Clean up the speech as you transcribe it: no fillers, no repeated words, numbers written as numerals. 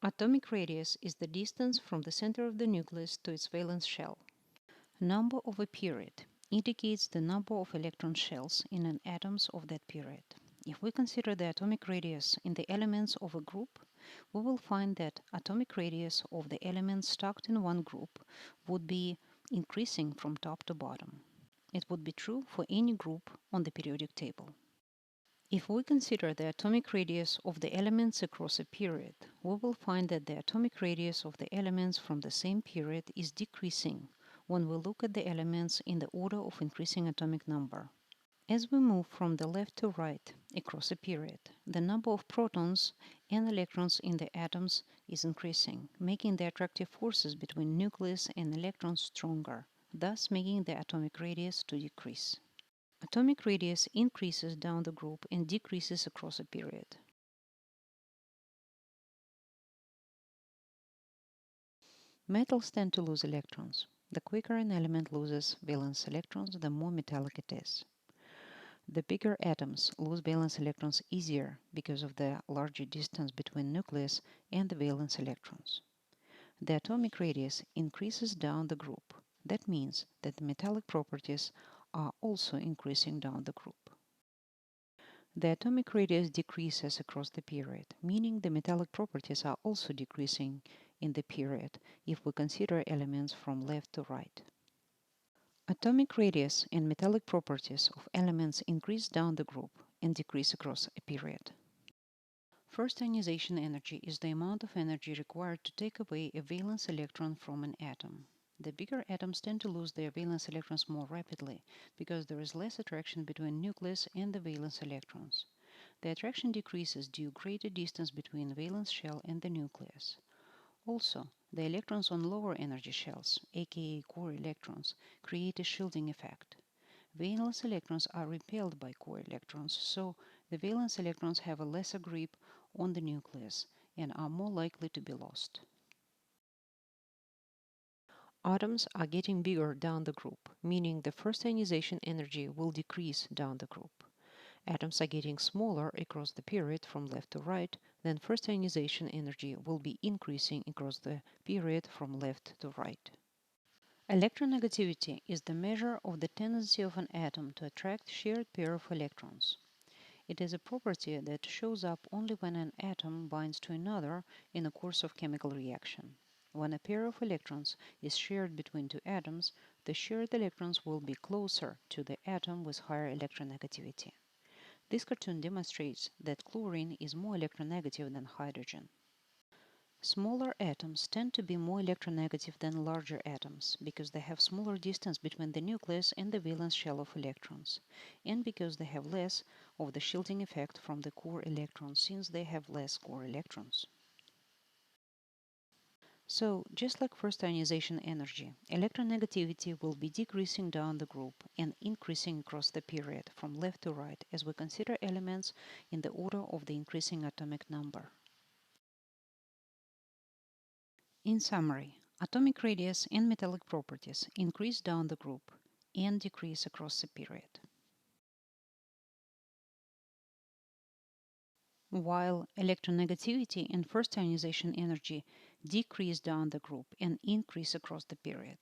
Atomic radius is the distance from the center of the nucleus to its valence shell. Number of a period indicates the number of electron shells in an atoms of that period. If we consider the atomic radius in the elements of a group, we will find that atomic radius of the elements stacked in one group would be increasing from top to bottom. It would be true for any group on the periodic table. If we consider the atomic radius of the elements across a period, we will find that the atomic radius of the elements from the same period is decreasing when we look at the elements in the order of increasing atomic number. As we move from the left to right across a period, the number of protons and electrons in the atoms is increasing, making the attractive forces between nucleus and electrons stronger, thus making the atomic radius to decrease. Atomic radius increases down the group and decreases across a period. Metals tend to lose electrons. The quicker an element loses valence electrons, the more metallic it is. The bigger atoms lose valence electrons easier because of the larger distance between nucleus and the valence electrons. The atomic radius increases down the group. That means that the metallic properties are also increasing down the group. The atomic radius decreases across the period, meaning the metallic properties are also decreasing in the period if we consider elements from left to right. Atomic radius and metallic properties of elements increase down the group and decrease across a period. First ionization energy is the amount of energy required to take away a valence electron from an atom. The bigger atoms tend to lose their valence electrons more rapidly because there is less attraction between nucleus and the valence electrons. The attraction decreases due greater distance between the valence shell and the nucleus. Also, the electrons on lower energy shells, aka core electrons, create a shielding effect. Valence electrons are repelled by core electrons, so the valence electrons have a lesser grip on the nucleus and are more likely to be lost. Atoms are getting bigger down the group, meaning the first ionization energy will decrease down the group. Atoms are getting smaller across the period from left to right, then first ionization energy will be increasing across the period from left to right. Electronegativity is the measure of the tendency of an atom to attract shared pair of electrons. It is a property that shows up only when an atom binds to another in the course of chemical reaction. When a pair of electrons is shared between two atoms, the shared electrons will be closer to the atom with higher electronegativity. This cartoon demonstrates that chlorine is more electronegative than hydrogen. Smaller atoms tend to be more electronegative than larger atoms because they have smaller distance between the nucleus and the valence shell of electrons, and because they have less of the shielding effect from the core electrons since they have less core electrons. So, just like first ionization energy, electronegativity will be decreasing down the group and increasing across the period from left to right as we consider elements in the order of the increasing atomic number. In summary, atomic radius and metallic properties increase down the group and decrease across the period. While electronegativity and first ionization energy decrease down the group and increase across the period.